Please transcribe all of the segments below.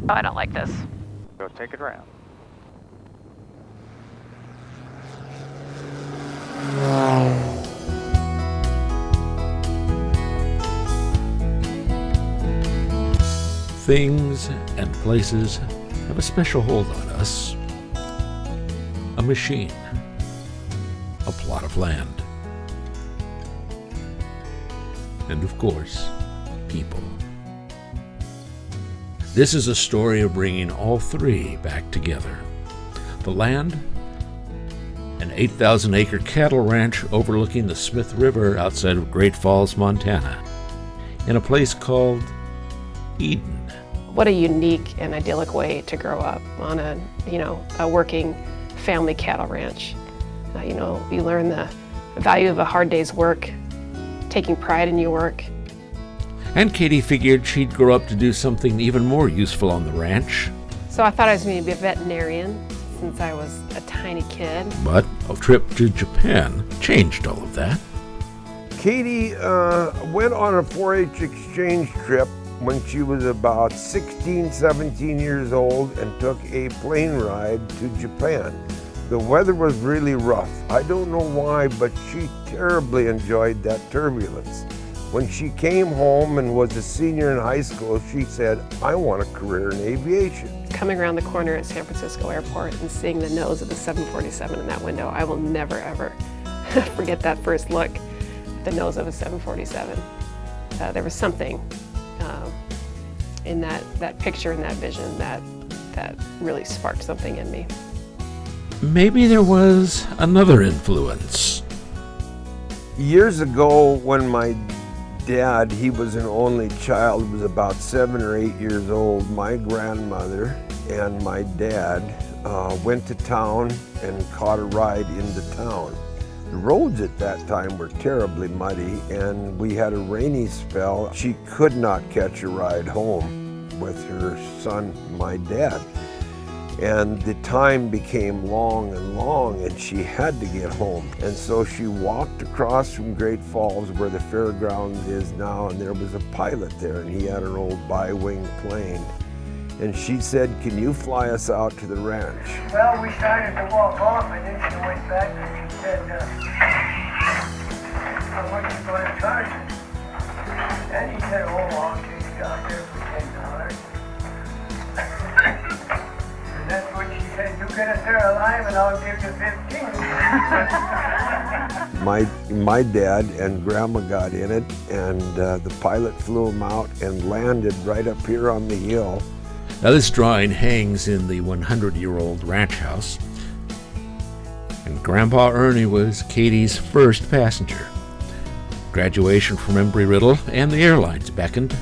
Oh, I don't like this. Go take it around. Things and places have a special hold on us. A machine, a plot of land, and of course, people. This is a story of bringing all three back together. The land, an 8,000-acre cattle ranch overlooking the Smith River outside of Great Falls, Montana, in a place called Eden. What a unique and idyllic way to grow up on a working family cattle ranch. You learn the value of a hard day's work, taking pride in your work. And Katie figured she'd grow up to do something even more useful on the ranch. So I thought I was going to be a veterinarian since I was a tiny kid. But a trip to Japan changed all of that. Katie went on a 4-H exchange trip when she was about 16, 17 years old and took a plane ride to Japan. The weather was really rough. I don't know why, but she terribly enjoyed that turbulence. When she came home and was a senior in high school, she said, I want a career in aviation. Coming around the corner at San Francisco Airport and seeing the nose of the 747 in that window, I will never, ever forget that first look at the nose of a 747. There was something in that picture and that vision that really sparked something in me. Maybe there was another influence. Years ago, when my dad, he was an only child, was about 7 or 8 years old, my grandmother and my dad went to town and caught a ride into town. The roads at that time were terribly muddy, and we had a rainy spell. She could not catch a ride home with her son, my dad. And the time became long and long, and she had to get home. And so she walked across from Great Falls where the fairgrounds is now, and there was a pilot there, and he had an old bi-wing plane. And she said, can you fly us out to the ranch? Well, we started to walk off, and then she went back and she said, how much are you going to charge us? And he said, oh, I'll take you out there for $10. And that's what she said, you get us there alive and I'll give you 15. My dad and grandma got in it, and the pilot flew them out and landed right up here on the hill. Now this drawing hangs in the 100-year-old ranch house, and Grandpa Ernie was Katie's first passenger. Graduation from Embry-Riddle and the airlines beckoned.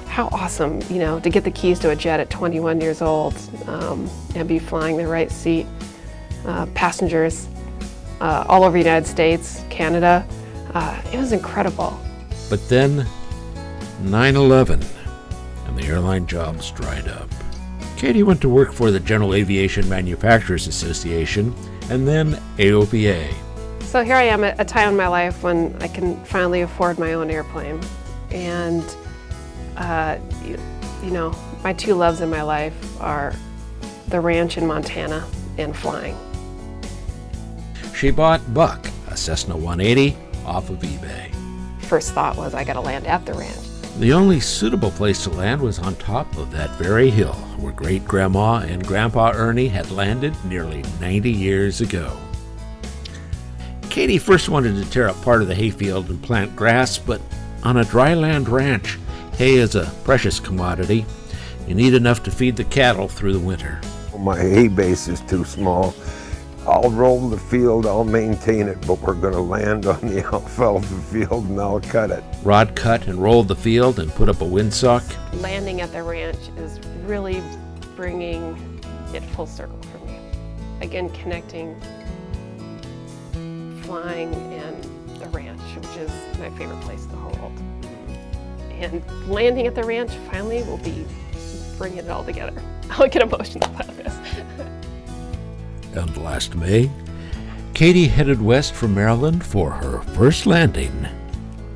How awesome, to get the keys to a jet at 21 years old and be flying the right seat. Passengers all over the United States, Canada. It was incredible. But then 9/11, and the airline jobs dried up. Katie went to work for the General Aviation Manufacturers Association and then AOPA. So here I am at a time in my life when I can finally afford my own airplane. And my two loves in my life are the ranch in Montana and flying. She bought Buck, a Cessna 180, off of eBay. First thought was I gotta land at the ranch. The only suitable place to land was on top of that very hill where Great-Grandma and Grandpa Ernie had landed nearly 90 years ago. Katie first wanted to tear up part of the hayfield and plant grass, but on a dryland ranch, hay is a precious commodity. You need enough to feed the cattle through the winter. My hay base is too small. I'll roll the field, I'll maintain it, but we're going to land on the alfalfa field and I'll cut it. Rod cut and rolled the field and put up a windsock. Landing at the ranch is really bringing it full circle for me. Again, connecting flying and the ranch, which is my favorite place in the whole world. And landing at the ranch finally will be bringing it all together. I'll get emotional about this. And last May, Katie headed west from Maryland for her first landing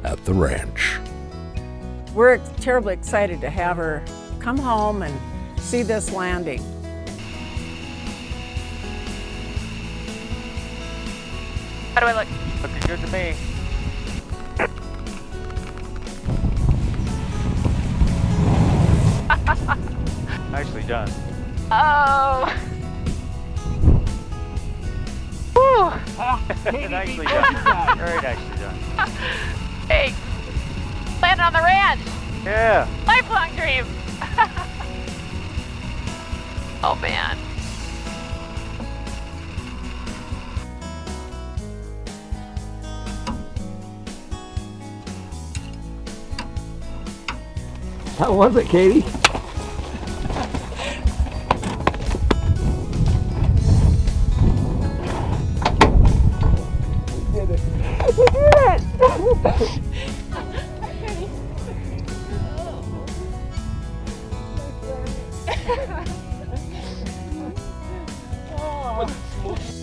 at the ranch. We're terribly excited to have her come home and see this landing. How do I look? Looking good to me. Nicely done. Oh! Whew! Nicely done. Very nicely done. Hey! Landing on the ranch! Yeah. Lifelong dream! Oh man. How was it, Katie? Oh.